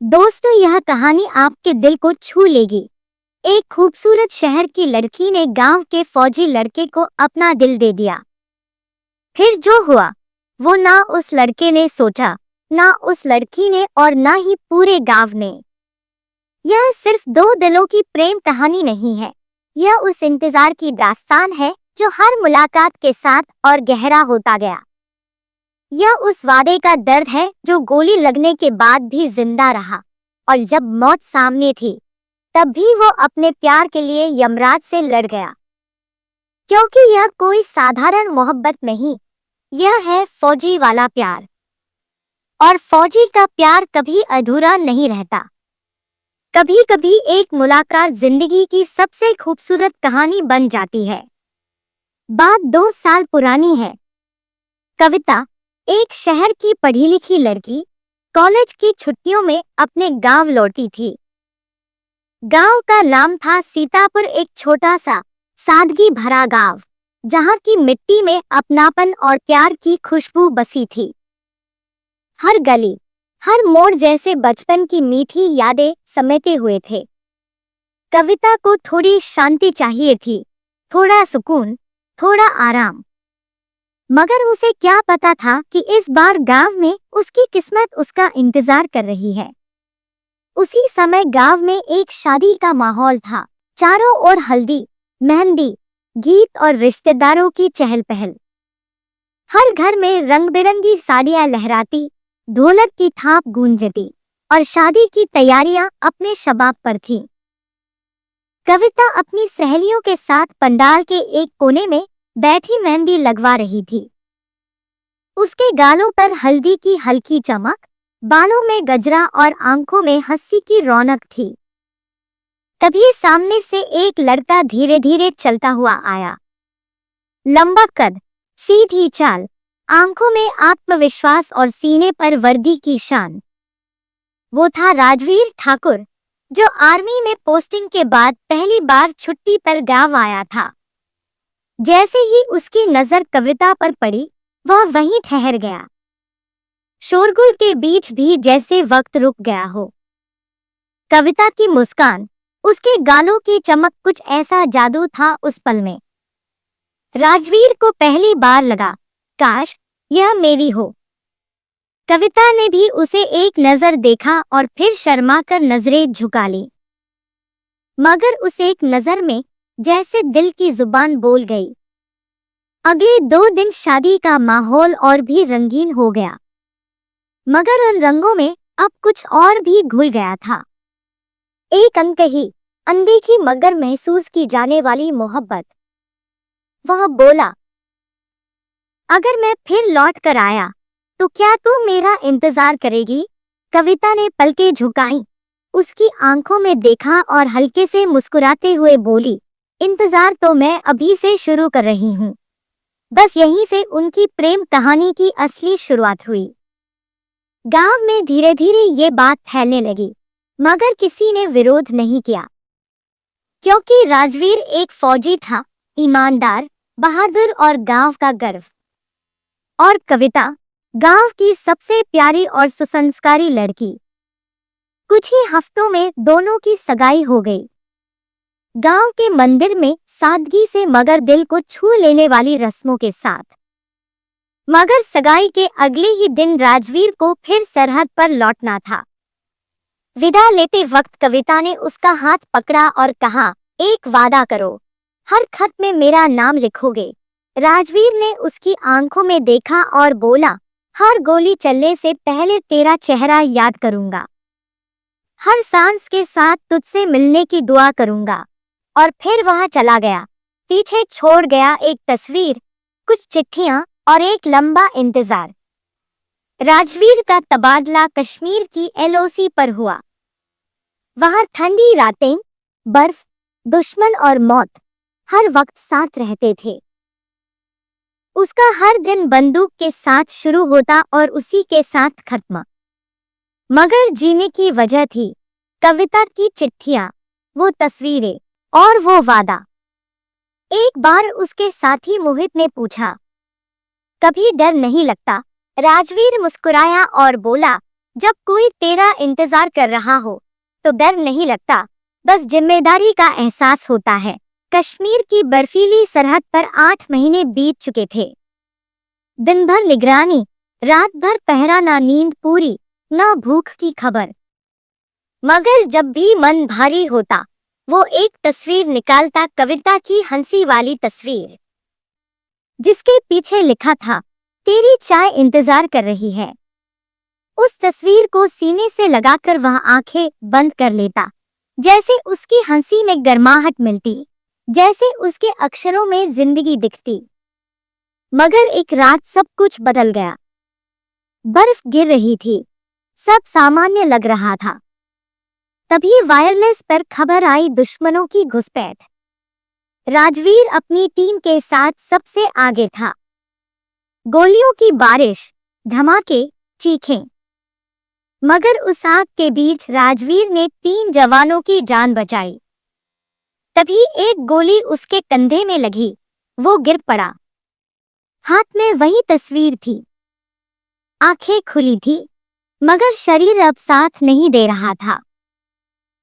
दोस्तों, यह कहानी आपके दिल को छू लेगी। एक खूबसूरत शहर की लड़की ने गांव के फौजी लड़के को अपना दिल दे दिया। फिर जो हुआ वो ना उस लड़के ने सोचा, ना उस लड़की ने और ना ही पूरे गांव ने। यह सिर्फ दो दिलों की प्रेम कहानी नहीं है, यह उस इंतजार की दास्तान है जो हर मुलाकात के साथ और गहरा होता गया। यह उस वादे का दर्द है जो गोली लगने के बाद भी जिंदा रहा, और जब मौत सामने थी तब भी वो अपने प्यार के लिए यमराज से लड़ गया। क्योंकि यह कोई साधारण मोहब्बत नहीं, यह है फौजी वाला प्यार। और फौजी का प्यार कभी अधूरा नहीं रहता। कभी कभी एक मुलाकात जिंदगी की सबसे खूबसूरत कहानी बन जाती है। बात 2 साल पुरानी है। कविता, एक शहर की पढ़ी लिखी लड़की, कॉलेज की छुट्टियों में अपने गांव लौटी थी। गांव का नाम था सीतापुर, एक छोटा सा सादगी भरा गांव, जहां की मिट्टी में अपनापन और प्यार की खुशबू बसी थी। हर गली, हर मोड़ जैसे बचपन की मीठी यादें समेटे हुए थे। कविता को थोड़ी शांति चाहिए थी, थोड़ा सुकून, थोड़ा आराम। मगर उसे क्या पता था कि इस बार गांव में उसकी किस्मत उसका इंतजार कर रही है। उसी समय गांव में एक शादी का माहौल था। चारों ओर हल्दी, मेहंदी, गीत और रिश्तेदारों की चहल पहल। हर घर में रंग बिरंगी साड़ियां लहराती, ढोलक की थाप गूंजती और शादी की तैयारियां अपने शबाब पर थीं। कविता अपनी सहेलियों के साथ पंडाल के एक कोने में बैठी मेहंदी लगवा रही थी। उसके गालों पर हल्दी की हल्की चमक, बालों में गजरा और आंखों में हंसी की रौनक थी। तभी सामने से एक लड़का धीरे धीरे चलता हुआ आया। लंबा कद, सीधी चाल, आंखों में आत्मविश्वास और सीने पर वर्दी की शान। वो था राजवीर ठाकुर, जो आर्मी में पोस्टिंग के बाद पहली बार छुट्टी पर गांव आया था। जैसे ही उसकी नजर कविता पर पड़ी, वह वहीं ठहर गया। शोरगुल के बीच भी जैसे वक्त रुक गया हो। कविता की मुस्कान, उसके गालों की चमक, कुछ ऐसा जादू था उस पल में। राजवीर को पहली बार लगा, काश यह मेरी हो। कविता ने भी उसे एक नजर देखा और फिर शर्मा कर नजरें झुका ली। मगर उस एक नजर में जैसे दिल की जुबान बोल गई। अगले 2 दिन शादी का माहौल और भी रंगीन हो गया। मगर उन रंगों में अब कुछ और भी घुल गया था। एक अनकही, अनदेखी मगर महसूस की जाने वाली मोहब्बत। वह बोला, अगर मैं फिर लौट कर आया तो क्या तू मेरा इंतजार करेगी? कविता ने पलकें झुकाई, उसकी आंखों में देखा और हल्के से मुस्कुराते हुए बोली, इंतजार तो मैं अभी से शुरू कर रही हूँ। बस यहीं से उनकी प्रेम कहानी की असली शुरुआत हुई। गांव में धीरे धीरे ये बात फैलने लगी, मगर किसी ने विरोध नहीं किया। क्योंकि राजवीर एक फौजी था, ईमानदार, बहादुर और गांव का गर्व। और कविता, गांव की सबसे प्यारी और सुसंस्कारी लड़की। कुछ ही हफ्तों में दोनों की सगाई हो गई। गांव के मंदिर में सादगी से मगर दिल को छू लेने वाली रस्मों के साथ। मगर सगाई के अगले ही दिन राजवीर को फिर सरहद पर लौटना था। विदा लेते वक्त कविता ने उसका हाथ पकड़ा और कहा, एक वादा करो, हर खत में मेरा नाम लिखोगे। राजवीर ने उसकी आंखों में देखा और बोला, हर गोली चलने से पहले तेरा चेहरा याद करूंगा। हर सांस के साथ तुझसे मिलने की दुआ करूंगा। और फिर वह चला गया। पीछे छोड़ गया एक तस्वीर, कुछ चिट्ठियां और एक लंबा इंतजार। राजवीर का तबादला कश्मीर की एलओसी पर हुआ। वहां ठंडी रातें, बर्फ, दुश्मन और मौत हर वक्त साथ रहते थे। उसका हर दिन बंदूक के साथ शुरू होता और उसी के साथ खत्म। मगर जीने की वजह थी कविता की चिट्ठियां, वो तस्वीरें और वो वादा। एक बार उसके साथी मोहित ने पूछा, कभी डर नहीं लगता? राजवीर मुस्कुराया और बोला, जब कोई तेरा इंतजार कर रहा हो तो डर नहीं लगता, बस जिम्मेदारी का एहसास होता है। कश्मीर की बर्फीली सरहद पर 8 महीने बीत चुके थे। दिन भर निगरानी, रात भर पहरा, ना नींद पूरी, ना भूख की खबर। मगर जब भी मन भारी होता, वो एक तस्वीर निकालता, कविता की हंसी वाली तस्वीर, जिसके पीछे लिखा था, तेरी चाय इंतजार कर रही है। उस तस्वीर को सीने से लगाकर वह आंखें बंद कर लेता, जैसे उसकी हंसी में गर्माहट मिलती, जैसे उसके अक्षरों में जिंदगी दिखती। मगर एक रात सब कुछ बदल गया। बर्फ गिर रही थी, सब सामान्य लग रहा था। तभी वायरलेस पर खबर आई, दुश्मनों की घुसपैठ। राजवीर अपनी टीम के साथ सबसे आगे था। गोलियों की बारिश, धमाके, चीखें। मगर उस आग के बीच राजवीर ने 3 जवानों की जान बचाई। तभी एक गोली उसके कंधे में लगी, वो गिर पड़ा। हाथ में वही तस्वीर थी, आंखें खुली थी, मगर शरीर अब साथ नहीं दे रहा था।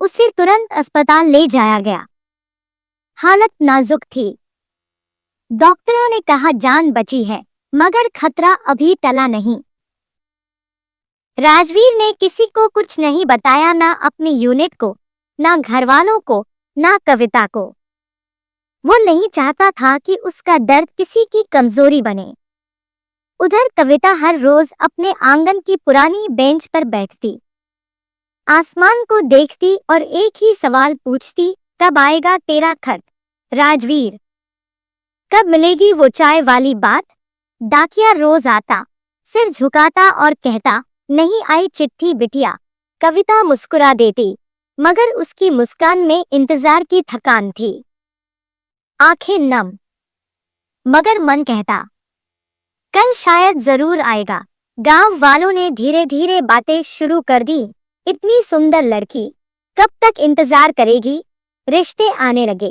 उसे तुरंत अस्पताल ले जाया गया। हालत नाजुक थी। डॉक्टरों ने कहा जान बची है, मगर खतरा अभी टला नहीं। राजवीर ने किसी को कुछ नहीं बताया, ना अपनी यूनिट को, ना घरवालों को, ना कविता को। वो नहीं चाहता था कि उसका दर्द किसी की कमजोरी बने। उधर कविता हर रोज अपने आंगन की पुरानी बेंच पर बैठती, आसमान को देखती और एक ही सवाल पूछती, कब आएगा तेरा खत राजवीर? कब मिलेगी वो चाय वाली बात? डाकिया रोज आता, सिर झुकाता और कहता, नहीं आई चिट्ठी बिटिया। कविता मुस्कुरा देती, मगर उसकी मुस्कान में इंतजार की थकान थी। आंखें नम, मगर मन कहता, कल शायद जरूर आएगा। गांव वालों ने धीरे धीरे बातें शुरू कर दी, इतनी सुंदर लड़की कब तक इंतजार करेगी? रिश्ते आने लगे।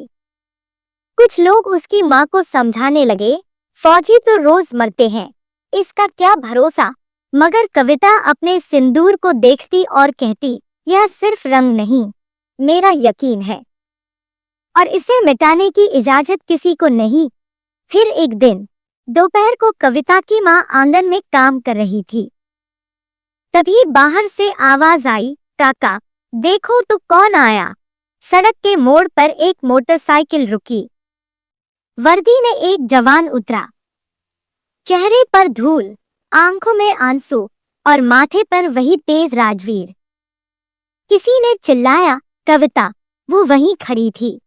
कुछ लोग उसकी माँ को समझाने लगे, फौजी तो रोज मरते हैं, इसका क्या भरोसा? मगर कविता अपने सिंदूर को देखती और कहती, यह सिर्फ रंग नहीं, मेरा यकीन है, और इसे मिटाने की इजाजत किसी को नहीं। फिर एक दिन दोपहर को कविता की माँ आंगन में काम कर रही थी। तभी बाहर से आवाज आई, काका देखो तो कौन आया। सड़क के मोड़ पर एक मोटरसाइकिल रुकी। वर्दी में एक जवान उतरा, चेहरे पर धूल, आंखों में आंसू और माथे पर वही तेज राजवीर। किसी ने चिल्लाया, कविता! वो वहीं खड़ी थी।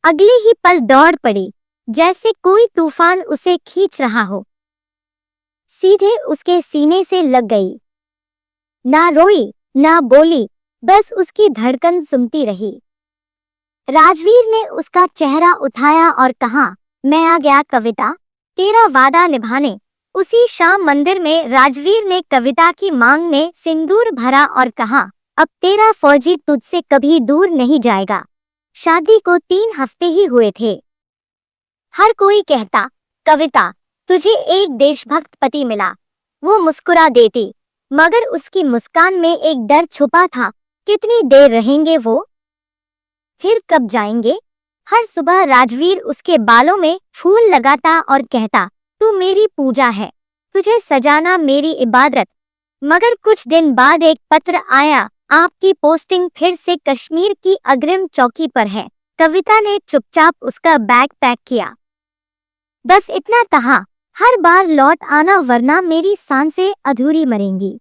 अगले ही पल दौड़ पड़ी, जैसे कोई तूफान उसे खींच रहा हो। सीधे उसके सीने से लग गई। ना रोई, ना बोली, बस उसकी धड़कन सुनती रही। राजवीर ने उसका चेहरा उठाया और कहा, मैं आ गया कविता, तेरा वादा निभाने। उसी शाम मंदिर में राजवीर ने कविता की मांग में सिंदूर भरा और कहा, अब तेरा फौजी तुझसे कभी दूर नहीं जाएगा। शादी को 3 हफ्ते ही हुए थे। हर कोई कहता, कविता तुझे एक देशभक्त पति मिला। वो मुस्कुरा देती, मगर उसकी मुस्कान में एक डर छुपा था, कितनी देर रहेंगे वो? फिर कब जाएंगे? हर सुबह राजवीर उसके बालों में फूल लगाता और कहता, तू मेरी पूजा है, तुझे सजाना मेरी इबादत। मगर कुछ दिन बाद एक पत्र आया, आपकी पोस्टिंग फिर से कश्मीर की अग्रिम चौकी पर है। कविता ने चुपचाप उसका बैग पैक किया। बस इतना कहा, हर बार लौट आना वरना मेरी सांसें अधूरी मरेंगी।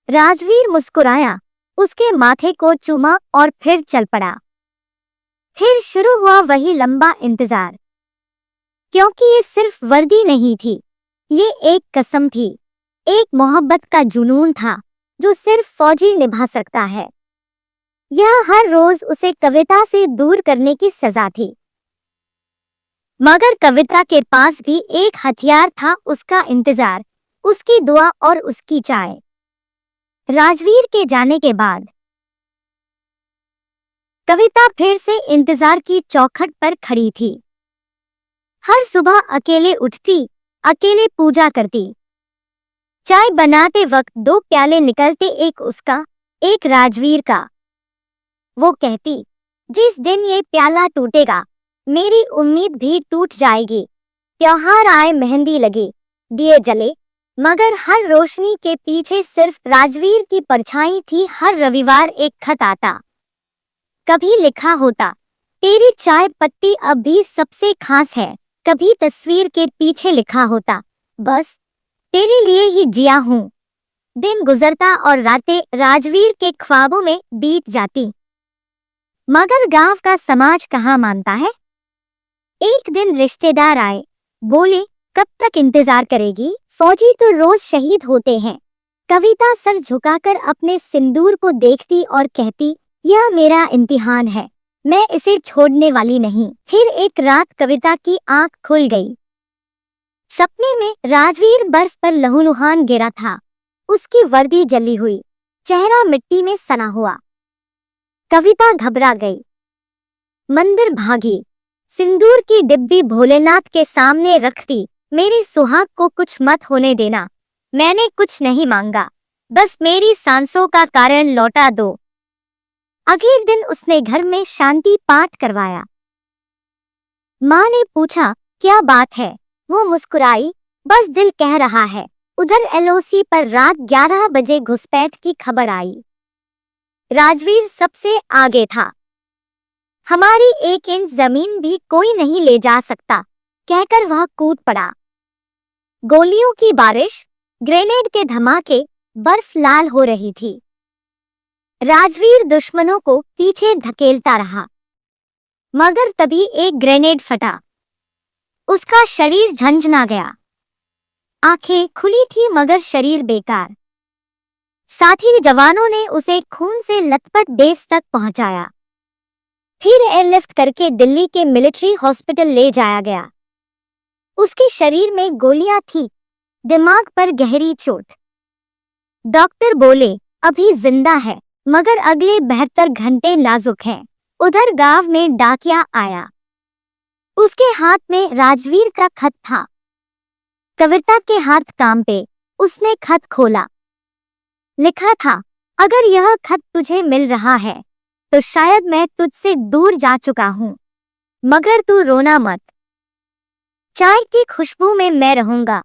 राजवीर मुस्कुराया, उसके माथे को चूमा और फिर चल पड़ा। फिर शुरू हुआ वही लंबा इंतजार, क्योंकि ये सिर्फ वर्दी नहीं थी, ये एक कसम थी, एक मोहब्बत का जुनून था जो सिर्फ फौजी निभा सकता है। यह हर रोज उसे कविता से दूर करने की सजा थी। मगर कविता के पास भी एक हथियार था, उसका इंतजार, उसकी दुआ और उसकी चाय। राजवीर के जाने के बाद कविता फिर से इंतजार की चौखट पर खड़ी थी। हर सुबह अकेले उठती, अकेले पूजा करती, चाय बनाते वक्त 2 प्याले निकलते, एक उसका, एक राजवीर का। वो कहती, जिस दिन ये प्याला टूटेगा मेरी उम्मीद भी टूट जाएगी। त्योहार आए, मेहंदी लगे, दिए जले, मगर हर रोशनी के पीछे सिर्फ राजवीर की परछाई थी। हर रविवार एक खत आता, कभी लिखा होता, तेरी चाय पत्ती अब भी सबसे खास है। कभी तस्वीर के पीछे लिखा होता, बस तेरे लिए ही जिया हूं। दिन गुजरता और रातें राजवीर के ख्वाबों में बीत जाती, मगर गांव का समाज कहाँ मानता है। एक दिन रिश्तेदार आए, बोले, कब तक इंतजार करेगी, फौजी तो रोज शहीद होते हैं। कविता सर झुकाकर अपने सिंदूर को देखती और कहती, यह मेरा इम्तिहान है, मैं इसे छोड़ने वाली नहीं। फिर एक रात कविता की आंख खुल गई। सपने में राजवीर बर्फ पर लहूलुहान गिरा था, उसकी वर्दी जली हुई, चेहरा मिट्टी में सना हुआ। कविता घबरा गई, मंदिर भागी, सिंदूर की डिब्बी भोलेनाथ के सामने रख दी। मेरे सुहाग को कुछ मत होने देना, मैंने कुछ नहीं मांगा, बस मेरी सांसों का कारण लौटा दो। अगले दिन उसने घर में शांति पाठ करवाया। माँ ने पूछा, क्या बात है? वो मुस्कुराई, बस दिल कह रहा है। उधर एलओसी पर रात 11 बजे घुसपैठ की खबर आई। राजवीर सबसे आगे था। हमारी 1 इंच जमीन भी कोई नहीं ले जा सकता, कहकर वह कूद पड़ा। गोलियों की बारिश, ग्रेनेड के धमाके, बर्फ लाल हो रही थी। राजवीर दुश्मनों को पीछे धकेलता रहा, मगर तभी एक ग्रेनेड फटा। उसका शरीर झंझना गया। आंखें खुली थी मगर शरीर बेकार। साथी जवानों ने उसे खून से लथपथ बेस तक पहुंचाया। फिर एयरलिफ्ट करके दिल्ली के मिलिट्री हॉस्पिटल ले जाया गया। उसके शरीर में गोलियां थी, दिमाग पर गहरी चोट। डॉक्टर बोले, अभी जिंदा है, मगर अगले 72 घंटे नाजुक हैं। उधर गांव में डाकिया आया। उसके हाथ में राजवीर का खत था। कविता के हाथ कांपे। उसने खत खोला। लिखा था, अगर यह खत तुझे मिल रहा है तो शायद मैं तुझसे दूर जा चुका हूं, मगर तू रोना मत। चाय की खुशबू में मैं रहूंगा,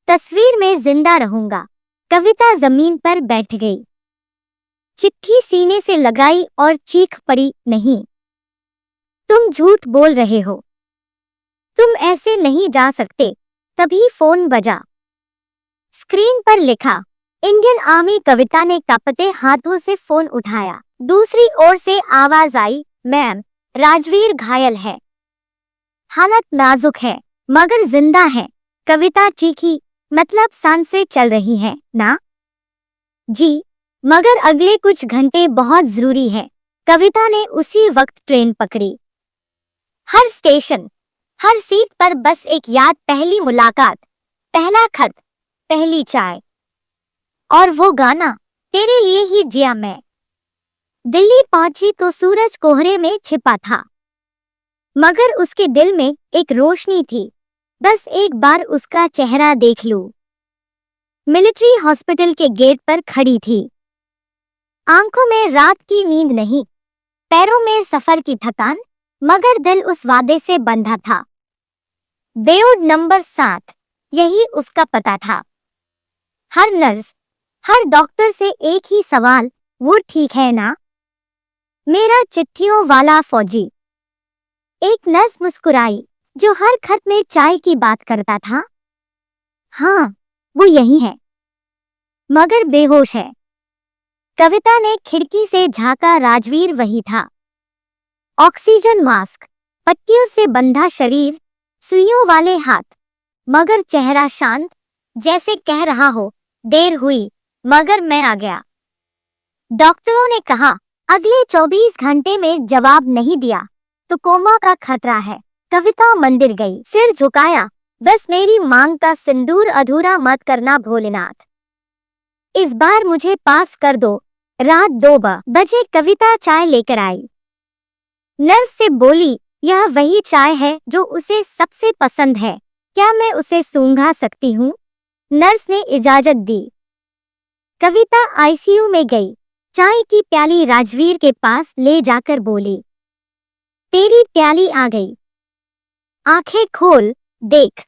तस्वीर में जिंदा रहूंगा। कविता जमीन पर बैठ गई, चिट्ठी सीने से लगाई और चीख पड़ी, नहीं, तुम झूठ बोल रहे हो, तुम ऐसे नहीं जा सकते। तभी फोन बजा। स्क्रीन पर लिखा, इंडियन आर्मी। कविता ने कांपते हाथों से फोन उठाया। दूसरी ओर से आवाज आई, मैम, राजवीर घायल है, हालत नाजुक है, मगर जिंदा है। कविता चीखी, मतलब सांसें चल रही हैं ना? जी, मगर अगले कुछ घंटे बहुत जरूरी है। कविता ने उसी वक्त ट्रेन पकड़ी। हर स्टेशन, हर सीट पर बस एक याद, पहली मुलाकात, पहला खत, पहली चाय, और वो गाना, तेरे लिए ही जिया मैं। दिल्ली पहुंची तो सूरज कोहरे में छिपा था, मगर उसके दिल में एक रोशनी थी। बस एक बार उसका चेहरा देख लूं। मिलिट्री हॉस्पिटल के गेट पर खड़ी थी। आंखों में रात की नींद नहीं, पैरों में सफर की थकान, मगर दिल उस वादे से बंधा था। बेउड नंबर 7, यही उसका पता था। हर नर्स, हर डॉक्टर से एक ही सवाल, वो ठीक है ना? मेरा चिट्ठियों वाला फौजी। एक नर्स मुस्कुराई, जो हर खत में चाय की बात करता था। हाँ, वो यही है, मगर बेहोश है। कविता ने खिड़की से झांका। राजवीर वही था। ऑक्सीजन मास्क, पट्टियों से बंधा शरीर, सुइयों वाले हाथ, मगर चेहरा शांत, जैसे कह रहा हो, देर हुई, मगर मैं आ गया। डॉक्टरों ने कहा, अगले 24 घंटे में जवाब नहीं दिया तो कोमा का खतरा है। कविता मंदिर गई, सिर झुकाया, बस मेरी मांग का सिंदूर अधूरा मत करना भोलेनाथ, इस बार मुझे पास कर दो। रात 2 बजे कविता चाय लेकर आई। नर्स से बोली, यह वही चाय है जो उसे सबसे पसंद है, क्या मैं उसे सूंघा सकती हूँ? नर्स ने इजाजत दी। कविता आईसीयू में गई। चाय की प्याली राजवीर के पास ले जाकर बोली, तेरी प्याली आ गई, आंखें खोल, देख,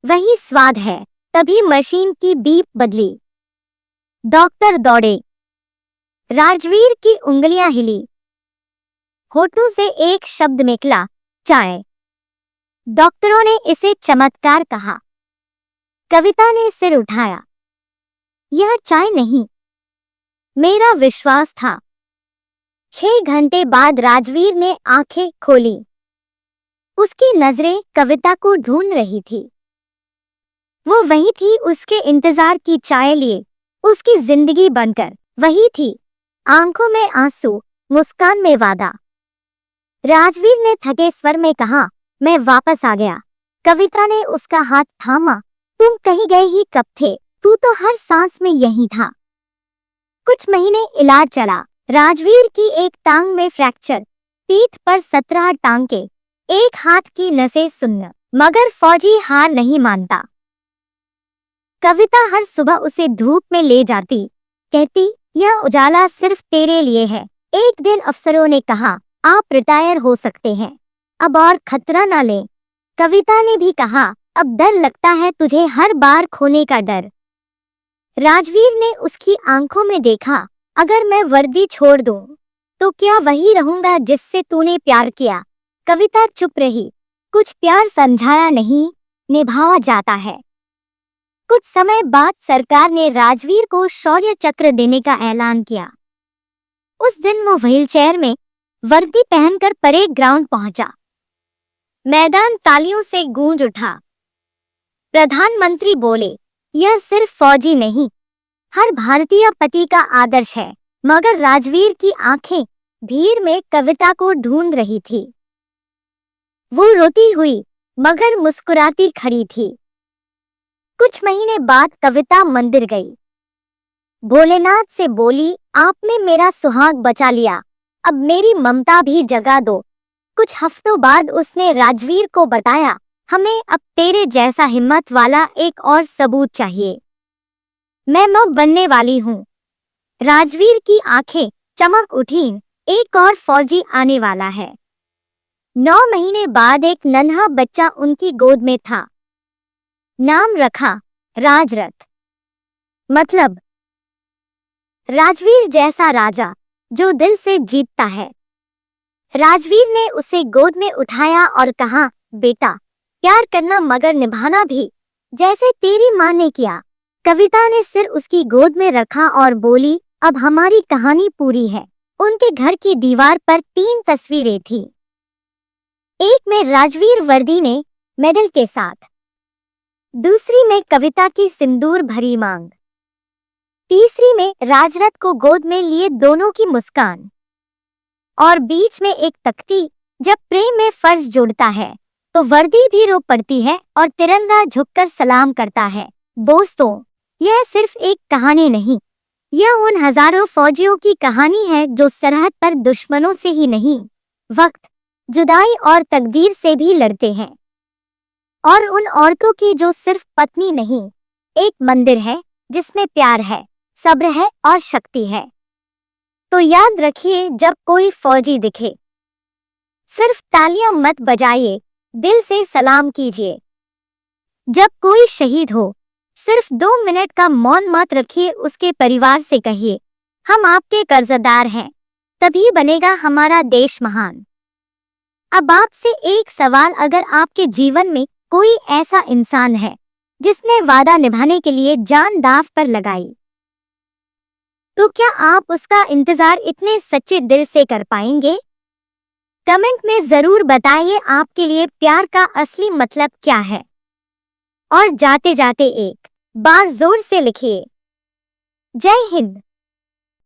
वही स्वाद है। तभी मशीन की बीप बदली। डॉक्टर दौड़े। राजवीर की उंगलियां हिली। होठों से एक शब्द निकला, चाय। डॉक्टरों ने इसे चमत्कार कहा। कविता ने सिर उठाया। यह चाय नहीं, मेरा विश्वास था। 6 घंटे बाद राजवीर ने आंखें खोली। उसकी नजरें कविता को ढूंढ रही थी। वो वही थी, उसके इंतजार की चाय लिए, उसकी जिंदगी बनकर। वही थी, आंखों में आंसू, मुस्कान में वादा। राजवीर ने थके स्वर में कहा, मैं वापस आ गया। कविता ने उसका हाथ थामा। तुम कहीं गए ही कब थे? तू तो हर सांस में यही था। कुछ महीने इलाज चला। राजवीर की एक टांग में फ्रैक्चर, पीठ पर 17 टांके, एक हाथ की नसें सुन्न। मगर फौजी हार नहीं मानता। कविता हर सुबह उसे धूप में ले जाती, कहती, यह उजाला सिर्फ तेरे लिए है। एक दिन अफसरों ने कहा, आप रिटायर हो सकते हैं, अब और खतरा ना लें। कविता ने भी कहा, अब डर लगता है तुझे, हर बार खोने का डर। राजवीर ने उसकी आंखों में देखा, अगर मैं वर्दी छोड़ दूं, तो क्या वही रहूंगा जिससे तूने प्यार किया? कविता चुप रही। कुछ प्यार समझाया नहीं, निभाया जाता है। कुछ समय बाद सरकार ने राजवीर को शौर्य चक्र देने का ऐलान किया। उस दिन वो व्हीलचेयर में वर्दी पहनकर परेड ग्राउंड पहुंचा। मैदान तालियों से गूंज उठा। प्रधानमंत्री बोले, यह सिर्फ फौजी नहीं, हर भारतीय पति का आदर्श है। मगर राजवीर की आंखें भीड़ में कविता को ढूंढ रही थी। वो रोती हुई मगर मुस्कुराती खड़ी थी। कुछ महीने बाद कविता मंदिर गई। भोलेनाथ से बोली, आपने मेरा सुहाग बचा लिया, अब मेरी ममता भी जगा दो। कुछ हफ्तों बाद उसने राजवीर को बताया, हमें अब तेरे जैसा हिम्मत वाला एक और सबूत चाहिए। मैं मां बनने वाली हूँ। राजवीर की आंखें चमक उठी, एक और फौजी आने वाला है। 9 महीने बाद एक नन्हा बच्चा उनकी गोद में था। नाम रखा राजरथ, मतलब राजवीर जैसा राजा जो दिल से जीतता है। राजवीर ने उसे गोद में उठाया और कहा, बेटा, प्यार करना मगर निभाना भी, जैसे तेरी मां ने किया। कविता ने सिर उसकी गोद में रखा और बोली, अब हमारी कहानी पूरी है। उनके घर की दीवार पर 3 तस्वीरें थीं। एक में राजवीर वर्दी ने मेडल के साथ, दूसरी में कविता की सिंदूर भरी मांग, तीसरी में राजरथ को गोद में लिए दोनों की मुस्कान, और बीच में एक तख्ती। जब प्रेम में फर्ज जुड़ता है तो वर्दी भी रो पड़ती है और तिरंगा झुककर सलाम करता है। दोस्तों, यह सिर्फ एक कहानी नहीं, यह उन हजारों फौजियों की कहानी है जो सरहद पर दुश्मनों से ही नहीं, वक्त, जुदाई और तकदीर से भी लड़ते हैं। और उन औरतों की जो सिर्फ पत्नी नहीं, एक मंदिर है जिसमें प्यार है, सब्र है और शक्ति है। तो याद रखिए, जब कोई फौजी दिखे, सिर्फ तालियां मत बजाइए, दिल से सलाम कीजिए। जब कोई शहीद हो, सिर्फ 2 मिनट का मौन मत रखिए, उसके परिवार से कहिए, हम आपके कर्जदार हैं, तभी बनेगा हमारा देश महान। अब आपसे एक सवाल, अगर आपके जीवन में कोई ऐसा इंसान है जिसने वादा निभाने के लिए जान दांव पर लगाई, तो क्या आप उसका इंतजार इतने सच्चे दिल से कर पाएंगे? कमेंट में जरूर बताइए आपके लिए प्यार का असली मतलब क्या है। और जाते जाते एक बार जोर से लिखिए, जय हिंद।